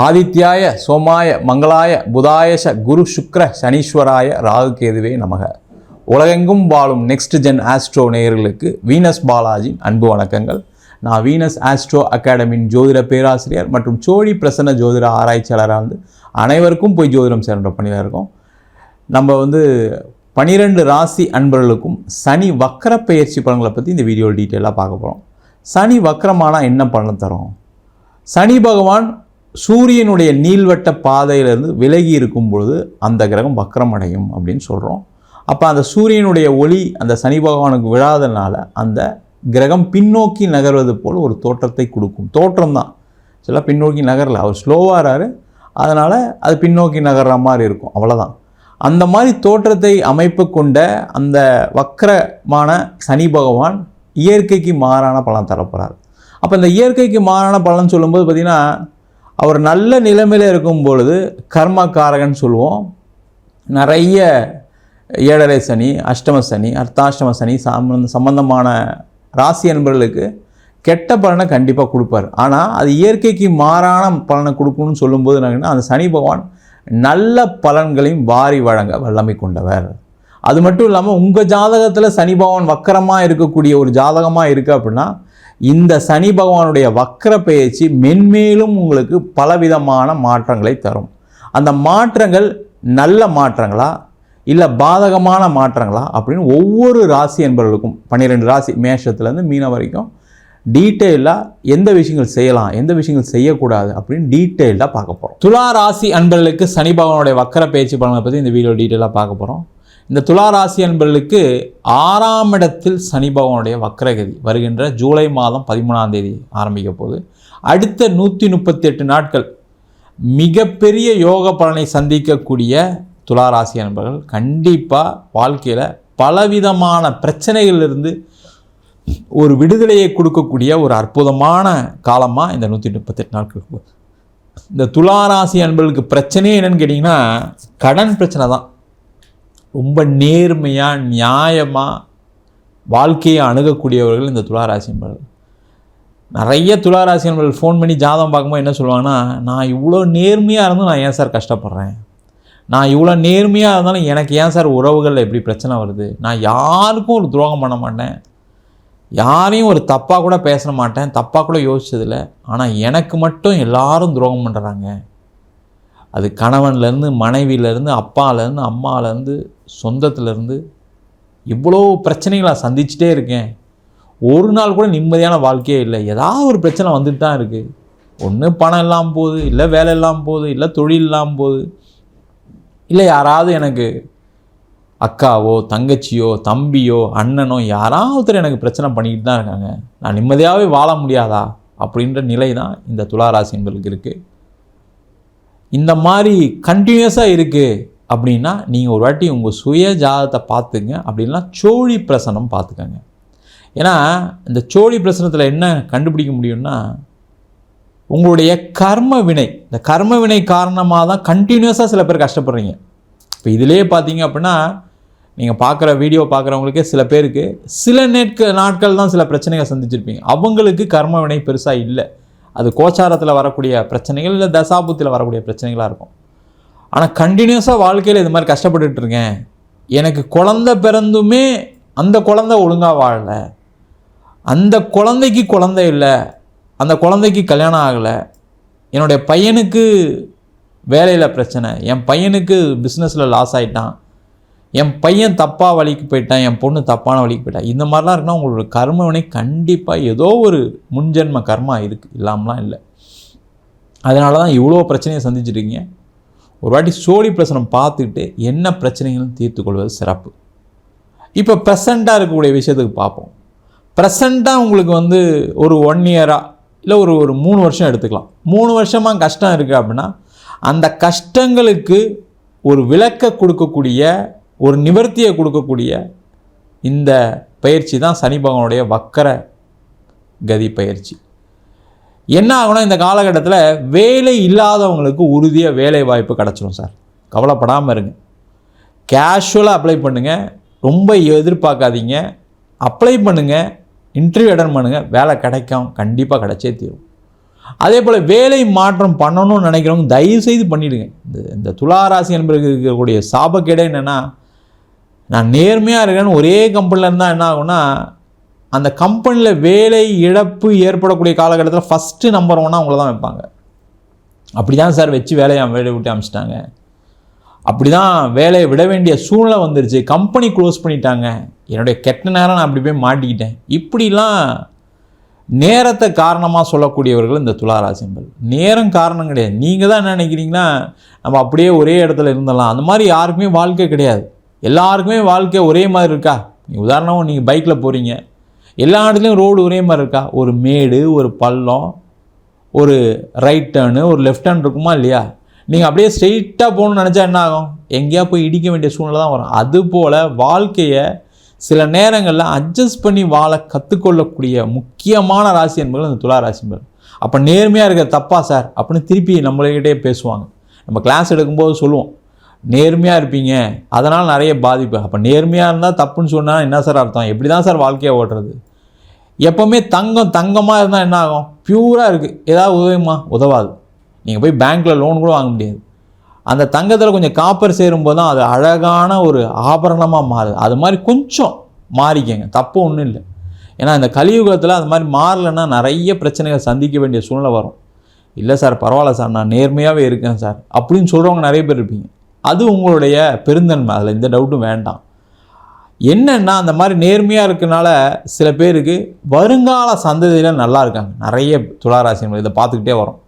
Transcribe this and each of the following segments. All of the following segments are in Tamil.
ஆதித்யாய சோமாய மங்களாய புதாயச குரு சுக்ர சனீஸ்வராய ராகு கேதுவே நமக. உலகெங்கும் வாழும் நெக்ஸ்ட் ஜென் ஆஸ்ட்ரோ நேயர்களுக்கு வீனஸ் பாலாஜி அன்பு வணக்கங்கள். நான் வீனஸ் ஆஸ்ட்ரோ அகாடமியின் ஜோதிட பேராசிரியர் மற்றும் சோழி பிரசன்ன ஜோதிட ஆராய்ச்சியாளராக அனைவருக்கும் போய் ஜோதிடம் சேர்ந்த பணியில் இருக்கோம். நம்ம 12 ராசி அன்பர்களுக்கும் சனி வக்கர பெயர்ச்சி பலன்களை பற்றி இந்த வீடியோ டீட்டெயிலாக பார்க்க போகிறோம். சனி வக்கரமானால் என்ன பலன் தரும்? சனி பகவான் சூரியனுடைய நீள்வட்ட பாதையிலிருந்து விலகி இருக்கும் பொழுது அந்த கிரகம் வக்கரம் அடையும் அப்படின்னு சொல்கிறோம். அப்போ அந்த சூரியனுடைய ஒளி அந்த சனி பகவானுக்கு விழாதனால அந்த கிரகம் பின்னோக்கி நகர்வது போல் ஒரு தோற்றத்தை கொடுக்கும். தோற்றம் தான், சில பின்னோக்கி நகரல, அவர் ஸ்லோவாகிறாரு, அதனால் அது பின்னோக்கி நகர்ற மாதிரி இருக்கும், அவ்வளோதான். அந்த மாதிரி தோற்றத்தை அமைப்பு கொண்ட அந்த வக்கரமான சனி பகவான் இயற்கைக்கு மாறான பலன் தரப்போகிறார். அப்போ இந்த இயற்கைக்கு மாறான பலன் சொல்லும்போது பார்த்திங்கன்னா, அவர் நல்ல நிலைமையில் இருக்கும் பொழுது கர்மக்காரகன் சொல்லுவோம். நிறைய ஏழரை சனி, அஷ்டம சனி, அர்த்தாஷ்டம சனி சம்பந்தமான ராசி என்பவர்களுக்கு கெட்ட பலனை கண்டிப்பாக கொடுப்பார். ஆனால் அது இயற்கைக்கு மாறான பலனை கொடுக்கணும்னு சொல்லும்போது என்னன்னா, அந்த சனி பகவான் நல்ல பலன்களையும் வாரி வழங்க வல்லமை கொண்டவர். அது மட்டும் இல்லாமல் உங்கள் ஜாதகத்தில் சனி பகவான் வக்கரமாக இருக்கக்கூடிய ஒரு ஜாதகமாக இருக்குது அப்படின்னா, இந்த சனி பகவானுடைய வக்கர பெயர்ச்சி மென்மேலும் உங்களுக்கு பலவிதமான மாற்றங்களை தரும். அந்த மாற்றங்கள் நல்ல மாற்றங்களா இல்லை பாதகமான மாற்றங்களா அப்படின்னு ஒவ்வொரு ராசி என்பவர்களுக்கும் 12 ராசி மேஷத்துலேருந்து மீனம் வரைக்கும் டீட்டெயிலாக எந்த விஷயங்கள் செய்யலாம், எந்த விஷயங்கள் செய்யக்கூடாது அப்படின்னு டீட்டெயிலாக பார்க்க போகிறோம். துலா ராசி அன்பர்களுக்கு சனி பகவானுடைய வக்கர பெயர்ச்சி பலனை பற்றி இந்த வீடியோ டீட்டெயிலாக பார்க்க போகிறோம். இந்த துலா ராசி அன்பர்களுக்கு 6ஆம் இடத்தில் சனி பகவானுடைய வக்கரகதி வருகின்ற ஜூலை மாதம் 13ஆம் தேதி ஆரம்பிக்க போகுது. அடுத்த 138 நாட்கள் மிகப்பெரிய யோக பலனை சந்திக்கக்கூடிய துலா ராசி அன்பர்கள் கண்டிப்பாக வாழ்க்கையில் பலவிதமான பிரச்சனைகளிலிருந்து ஒரு விடுதலையை கொடுக்கக்கூடிய ஒரு அற்புதமான காலமாக இந்த 138 நாட்கள் போகுது. இந்த துலா ராசி அன்பர்களுக்கு பிரச்சனையே என்னன்னு கேட்டிங்கன்னா, கடன் பிரச்சனை தான். ரொம்ப நேர்மையாக நியாயமாக வாழ்க்கையை அணுகக்கூடியவர்கள் இந்த துளாராசி என்பவர்கள். நிறைய துளாராசி என்பவர்கள் ஃபோன் பண்ணி ஜாதகம் பார்க்கும்போது என்ன சொல்லுவாங்கன்னா, நான் இவ்வளோ நேர்மையாக இருந்தும் நான் ஏன் சார் கஷ்டப்படுறேன், நான் இவ்வளோ நேர்மையாக இருந்தாலும் எனக்கு ஏன் சார் உறவுகளில் எப்படி பிரச்சனை வருது, நான் யாருக்கும் ஒரு துரோகம் பண்ண மாட்டேன், யாரையும் ஒரு தப்பாக கூட பேச மாட்டேன், தப்பாக கூட யோசிச்சதில்லை, ஆனால் எனக்கு மட்டும் எல்லாரும் துரோகம் பண்ணுறாங்க. அது கணவன்லேருந்து மனைவியிலேருந்து அப்பாலேருந்து அம்மாலேருந்து சொந்தத்துலேருந்து இவ்வளோ பிரச்சனைகளை சந்திச்சுட்டே இருக்கேன். ஒரு நாள் கூட நிம்மதியான வாழ்க்கையே இல்லை. ஏதாவது ஒரு பிரச்சனை வந்துட்டு தான் இருக்குது. ஒன்று பணம் இல்லாமல் போகுது, இல்லை வேலை இல்லாமல் போகுது, இல்லை தொழில் இல்லாமல் போகுது, இல்லை யாராவது எனக்கு அக்காவோ தங்கச்சியோ தம்பியோ அண்ணனோ யாராவது எனக்கு பிரச்சனை பண்ணிக்கிட்டு தான் இருக்காங்க. நான் நிம்மதியாகவே வாழ முடியாதா அப்படின்ற நிலை தான் இந்த துளாராசி என்பர்களுக்கு இருக்குது. இந்த மாதிரி கண்டினியூஸாக இருக்குது அப்படின்னா நீங்கள் ஒரு வாட்டி உங்கள் சுய ஜாதகத்தை பார்த்துங்க. அப்படின்னா சோழி பிரசனம் பார்த்துக்கங்க. ஏன்னா இந்த சோழி பிரசனத்தில் என்ன கண்டுபிடிக்க முடியும்னா, உங்களுடைய கர்ம வினை, இந்த கர்ம வினை காரணமாக தான் கண்டினியூஸாக சில பேர் கஷ்டப்படுறீங்க. இப்போ இதிலே பார்த்தீங்க அப்படின்னா, நீங்கள் பார்க்குற வீடியோ பார்க்குறவங்களுக்கே சில பேருக்கு சில நாட்கள் தான் சில பிரச்சனைகள் சந்திச்சிருப்பீங்க. அவங்களுக்கு கர்ம வினை பெருசாக இல்லை, அது கோச்சாரத்தில் வரக்கூடிய பிரச்சனைகள் இல்லை தசாபுத்தியில் வரக்கூடிய பிரச்சனைகளாக இருக்கும். ஆனால் கண்டினியூஸாக வாழ்க்கையில் இது மாதிரி கஷ்டப்பட்டுட்டு இருக்கேன், எனக்கு குழந்தை பிறந்துமே அந்த குழந்தை ஒழுங்காக வாழலை, அந்த குழந்தைக்கு குழந்தை இல்லை, அந்த குழந்தைக்கு கல்யாணம் ஆகலை, என்னுடைய பையனுக்கு வேலையில் பிரச்சனை, என் பையனுக்கு பிஸ்னஸில் லாஸ் ஆகிட்டான், என் பையன் தப்பாக வழிக்கு போயிட்டான், என் பொண்ணு தப்பான வழிக்கு போயிட்டான், இந்த மாதிரிலாம் இருக்குன்னா உங்களோட கர்மவினை கண்டிப்பாக ஏதோ ஒரு முன்ஜென்ம கர்மா இருக்குது, இல்லாமலாம் இல்லை. அதனால தான் இவ்வளோ பிரச்சனையை சந்திச்சிருக்கீங்க. ஒரு வாட்டி சோழி பிரசனம் பார்த்துக்கிட்டு என்ன பிரச்சனைகளும் தீர்த்து கொள்வது சிறப்பு. இப்போ ப்ரெசண்ட்டாக இருக்கக்கூடிய விஷயத்துக்கு பார்ப்போம். ப்ரெசண்ட்டாக உங்களுக்கு ஒரு 1 இயராக இல்லை ஒரு 3 வருஷம் எடுத்துக்கலாம். 3 வருஷமாக கஷ்டம் இருக்குது அப்படின்னா, அந்த கஷ்டங்களுக்கு ஒரு விளக்க கொடுக்கக்கூடிய, ஒரு நிவர்த்தியை கொடுக்கக்கூடிய இந்த பயிற்சி தான் சனி பகவானுடைய வக்கர கதி பயிற்சி. என்ன ஆகுனா, இந்த காலகட்டத்தில் வேலை இல்லாதவங்களுக்கு உறுதியாக வேலை வாய்ப்பு கிடச்சிடும் சார். கவலைப்படாமல் இருங்க. கேஷுவலாக அப்ளை பண்ணுங்கள், ரொம்ப எதிர்பார்க்காதீங்க, அப்ளை பண்ணுங்கள், இன்டர்வியூ அட்டன் பண்ணுங்கள், வேலை கிடைக்கும், கண்டிப்பாக கிடைச்சே தீரும். அதே போல் வேலை மாற்றம் பண்ணணும்னு நினைக்கிறவங்க தயவுசெய்து பண்ணிவிடுங்க. இந்த துளாராசி என்பதற்கு இருக்கக்கூடிய சாபக்கேடே என்னென்னா, நான் நேர்மையாக இருக்கேன்னு ஒரே கம்பெனியில் இருந்தால் என்ன ஆகும்னா, அந்த கம்பெனியில் வேலை இழப்பு ஏற்படக்கூடிய காலகட்டத்தில் ஃபஸ்ட்டு நம்பர் 1 அவங்கள தான் வைப்பாங்க. அப்படி தான் சார் வச்சு வேலையை விட்டு அமிச்சிட்டாங்க, அப்படி தான் வேலையை விட வேண்டிய சூழ்நிலை வந்துருச்சு, கம்பெனி க்ளோஸ் பண்ணிட்டாங்க, என்னுடைய கெட்ட நேரம் நான் அப்படி போய் மாட்டிக்கிட்டேன், இப்படிலாம் நேரத்தை காரணமாக சொல்லக்கூடியவர்கள் இந்த துளாராசி என்பது. நேரம் காரணம் கிடையாது. நீங்கள் தான் என்ன நினைக்கிறீங்கன்னா, நம்ம அப்படியே ஒரே இடத்துல இருந்தலாம். அந்த மாதிரி யாருக்குமே வாழ்க்கை கிடையாது. எல்லாருக்குமே வாழ்க்கை ஒரே மாதிரி இருக்கா? உதாரணம், நீங்கள் பைக்கில் போகிறீங்க, எல்லா இடத்துலையும் ரோடு ஒரே மாதிரி இருக்கா? ஒரு மேடு, ஒரு பள்ளம், ஒரு ரைட் டேர்னு, ஒரு லெஃப்ட் டேர்ன் இருக்குமா இல்லையா? நீங்கள் அப்படியே ஸ்ட்ரெயிட்டாக போகணுன்னு நினச்சா என்ன ஆகும்? எங்கேயா போய் இடிக்க வேண்டிய சூழ்நிலை தான் வரும். அதுபோல் வாழ்க்கையை சில நேரங்களில் அட்ஜஸ்ட் பண்ணி வாழ கற்றுக்கொள்ளக்கூடிய முக்கியமான ராசி என்பது இந்த துலா ராசி என்பது. அப்போ நேர்மையாக இருக்க தப்பா சார் அப்படின்னு திருப்பி நம்மள்கிட்டே பேசுவாங்க. நம்ம கிளாஸ் எடுக்கும்போது சொல்லுவோம், நேர்மையாக இருப்பீங்க, அதனால் நிறைய பாதிப்பு. அப்போ நேர்மையாக இருந்தால் தப்புன்னு சொன்னால் என்ன சார் அர்த்தம்? எப்படி தான் சார் வாழ்க்கையை ஓட்டுறது? எப்போவுமே தங்கமாக இருந்தால் என்ன ஆகும்? பியூராக இருக்குது, ஏதாவது உதவுமா? உதவாது. நீங்கள் போய் பேங்க்கில் லோன் கூட வாங்க முடியாது. அந்த தங்கத்தில் கொஞ்சம் காப்பர் சேரும்போது தான் அது அழகான ஒரு ஆபரணமாக மாறுது. அது மாதிரி கொஞ்சம் மாறிக்கங்க, தப்பு ஒன்றும் இல்லை. ஏன்னா இந்த கலியுகத்தில் அது மாதிரி மாறலைன்னா நிறைய பிரச்சனைகள் சந்திக்க வேண்டிய சூழ்நிலை வரும். இல்லை சார் பரவாயில்ல சார், நான் நேர்மையாகவே இருக்கேன் சார் அப்படின்னு சொல்கிறவங்க நிறைய பேர் இருப்பீங்க. அது உங்களுடைய பெருந்தன்மை, அதில் எந்த டவுட்டும் வேண்டாம். என்னென்னா அந்த மாதிரி நேர்மையாக இருக்கனால சில பேருக்கு வருங்கால சந்ததியில் நல்லா இருக்காங்க. நிறைய துளாராசி இதை பார்த்துக்கிட்டே வரும்,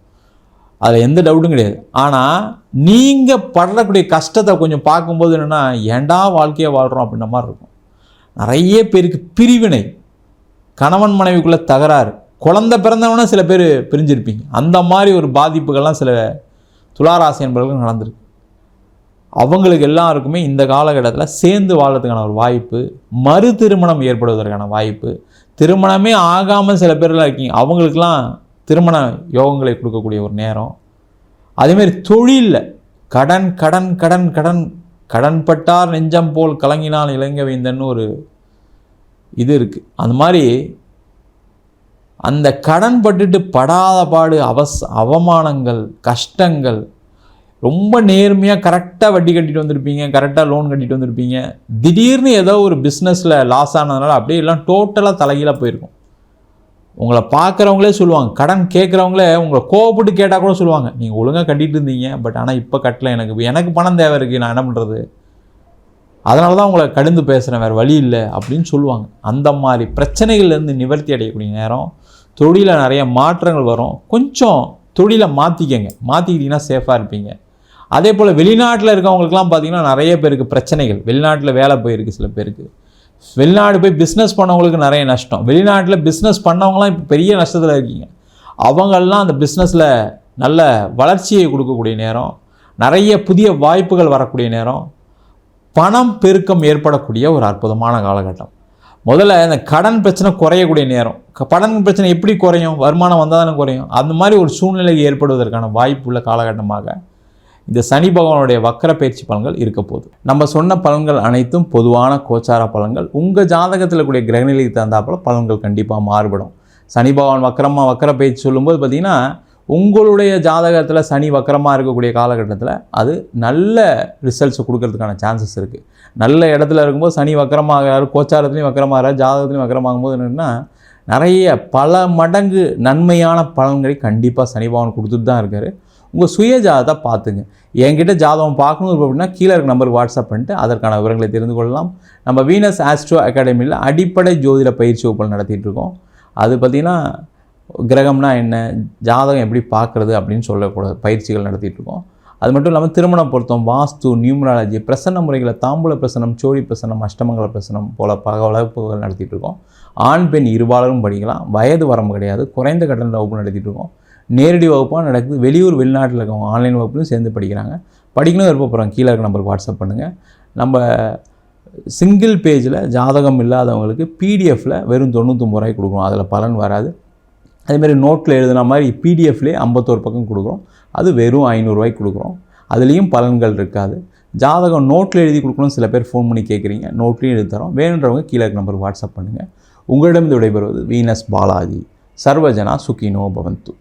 அதில் எந்த டவுட்டும் கிடையாது. ஆனால் நீங்கள் படக்கூடிய கஷ்டத்தை கொஞ்சம் பார்க்கும்போது என்னென்னா, ஏண்டா வாழ்க்கையை வாழ்கிறோம் அப்படின்ற மாதிரி இருக்கும். நிறைய பேருக்கு பிரிவினை, கணவன் மனைவிக்குள்ளே தகராறு, குழந்தை பிறந்தவொன்னே சில பேர் பிரிஞ்சிருப்பீங்க. அந்த மாதிரி ஒரு பாதிப்புகள்லாம் சில துளாராசி என்பவர்களுக்கு நடந்திருக்கு. அவங்களுக்கு எல்லாருக்குமே இந்த காலகட்டத்தில் சேர்ந்து வாழ்கிறதுக்கான ஒரு வாய்ப்பு, மறு திருமணம் ஏற்படுவதற்கான வாய்ப்பு, திருமணமே ஆகாமல் சில பேர்லாம் இருக்கீங்க, அவங்களுக்கெல்லாம் திருமண யோகங்களை கொடுக்கக்கூடிய ஒரு நேரம். அதேமாரி தொழிலில் கடன் கடன் கடன் கடன் கடன் பட்டார் நெஞ்சம் போல் கலங்கினால் இலங்கை வேந்தன்னு ஒரு இது இருக்குது. அந்த மாதிரி அந்த கடன் பட்டுட்டு படாத பாடு, அவமானங்கள், கஷ்டங்கள், ரொம்ப நேர்மையாக கரெக்டாக வட்டி கட்டிட்டு வந்திருப்பீங்க, கரெக்டாக லோன் கட்டிட்டு வந்திருப்பீங்க, திடீர்னு ஏதோ ஒரு பிஸ்னஸில் லாஸ் ஆனதுனால அப்படியே எல்லாம் டோட்டலாக தலைகீழாக போயிருக்கும். உங்களை பார்க்குறவங்களே சொல்லுவாங்க, கடன் கேட்குறவங்களே உங்களை கோவப்பட்டு கேட்டால் கூட சொல்லுவாங்க, நீங்கள் ஒழுங்காக கட்டிகிட்டு இருந்தீங்க, பட் ஆனால் இப்போ கட்டலை, எனக்கு பணம் தேவை இருக்குது, நான் என்ன பண்ணுறது, அதனால தான் உங்களை கடிந்து பேசுகிறேன், வேறு வழி இல்லை அப்படின்னு சொல்லுவாங்க. அந்த மாதிரி பிரச்சனைகள்லேருந்து நிவர்த்தி அடையக்கூடிய நேரம். தொழிலில் நிறைய மாற்றங்கள் வரும். கொஞ்சம் தொழிலை மாற்றிக்கிட்டிங்கன்னா சேஃபாக இருப்பீங்க. அதே போல் வெளிநாட்டில் இருக்கவங்களுக்குலாம் பார்த்திங்கன்னா நிறைய பேருக்கு பிரச்சனைகள். வெளிநாட்டில் வேலை போயிருக்கு, சில பேருக்கு வெளிநாடு போய் பிஸ்னஸ் பண்ணவங்களுக்கு நிறைய நஷ்டம். வெளிநாட்டில் பிஸ்னஸ் பண்ணவங்களாம் இப்போ பெரிய நஷ்டத்தில் இருக்கீங்க. அவங்கெல்லாம் அந்த பிஸ்னஸில் நல்ல வளர்ச்சியை கொடுக்கக்கூடிய நேரம், நிறைய புதிய வாய்ப்புகள் வரக்கூடிய நேரம், பணம் பெருக்கம் ஏற்படக்கூடிய ஒரு அற்புதமான காலகட்டம். முதல்ல இந்த கடன் பிரச்சனை குறையக்கூடிய நேரம். கடன் பிரச்சனை எப்படி குறையும்? வருமானம் வந்தால் தானே குறையும். அந்த மாதிரி ஒரு சூழ்நிலை ஏற்படுவதற்கான வாய்ப்பு உள்ள காலகட்டமாக இந்த சனி பகவானுடைய வக்கர பயிற்சி பலன்கள் இருக்க போகுது. நம்ம சொன்ன பலன்கள் அனைத்தும் பொதுவான கோச்சார பலன்கள். உங்கள் ஜாதகத்தில் கூடிய கிரகநிலைக்கு தகுந்தாப்புல பலன்கள் கண்டிப்பாக மாறுபடும். சனி பகவான் வக்கர பயிற்சி சொல்லும்போது பார்த்திங்கன்னா, உங்களுடைய ஜாதகத்தில் சனி வக்கரமாக இருக்கக்கூடிய காலகட்டத்தில் அது நல்ல ரிசல்ட்ஸ் கொடுக்கறதுக்கான சான்சஸ் இருக்குது. நல்ல இடத்துல இருக்கும்போது சனி வக்கரமாகிறாரு, கோச்சாரத்துலேயும் வக்கரமாகிறார், ஜாதகத்துலேயும் வக்கரமாகும்போது என்னென்னா நிறைய பல மடங்கு நன்மையான பலன்களை கண்டிப்பாக சனி பகவான் கொடுத்துட்டு தான் இருக்கார். உங்கள் சுய ஜாதகத்தை பார்த்துங்க. என்கிட்ட ஜாதகம் பார்க்கணும் அப்படின்னா கீழே இருக்க நம்பருக்கு வாட்ஸ்அப் பண்ணிட்டு அதற்கான விவரங்களை தெரிந்து கொள்ளலாம். நம்ம வீனஸ் ஆஸ்ட்ரோ அகாடமியில் அடிப்படை ஜோதிட பயிற்சி வகுப்புகள் நடத்திட்டு இருக்கோம். அது பார்த்திங்கன்னா கிரகம்னா என்ன, ஜாதகம் எப்படி பார்க்குறது அப்படின்னு சொல்லக்கூடாது பயிற்சிகள் நடத்திட்டு இருக்கோம். அது மட்டும் இல்லாமல் திருமண பொருத்தம், வாஸ்து, நியூமராலஜி, பிரசன்ன முறைகளை, தாம்பூல பிரசனம், சோழி பிரசனம், அஷ்டமங்கல பிரசனம் போல பல வகுப்புகள் நடத்திட்டு இருக்கோம். ஆண் பெண் இருபாலரும் படிக்கலாம். வயது வரம்பு கிடையாது. குறைந்த கட்டண வகுப்பு நடத்திட்டு இருக்கோம். நேரடி வகுப்பாக நடக்குது. வெளியூர் வெளிநாட்டில் இருக்கவங்க ஆன்லைன் வகுப்புலையும் சேர்ந்து படிக்கிறாங்க. படிக்கணும் விருப்பப்படுறாங்க, கீழே இருக்க நம்பருக்கு வாட்ஸ்அப் பண்ணுங்கள். நம்ம சிங்கிள் பேஜில் ஜாதகம் இல்லாதவங்களுக்கு பிடிஎஃப்பில் வெறும் 99 ரூபாய்க்கு கொடுக்குறோம். அதில் பலன் வராது. அதேமாதிரி நோட்டில் எழுதுன மாதிரி பிடிஎஃப்லேயே 51 பக்கம் கொடுக்குறோம். அது வெறும் 500 ரூபாய்க்கு கொடுக்குறோம். அதுலேயும் பலன்கள் இருக்காது. ஜாதகம் நோட்டில் எழுதி கொடுக்கணும், சில பேர் ஃபோன் பண்ணி கேட்குறீங்க, நோட்லேயும் எழுதி தரோம். வேணுன்றவங்க கீழே இருக்க நம்பருக்கு வாட்ஸ்அப் பண்ணுங்கள். உங்களிடம் விடைபெறுவது வீனஸ் பாலாஜி. சர்வஜனா சுகினோ பவந்து.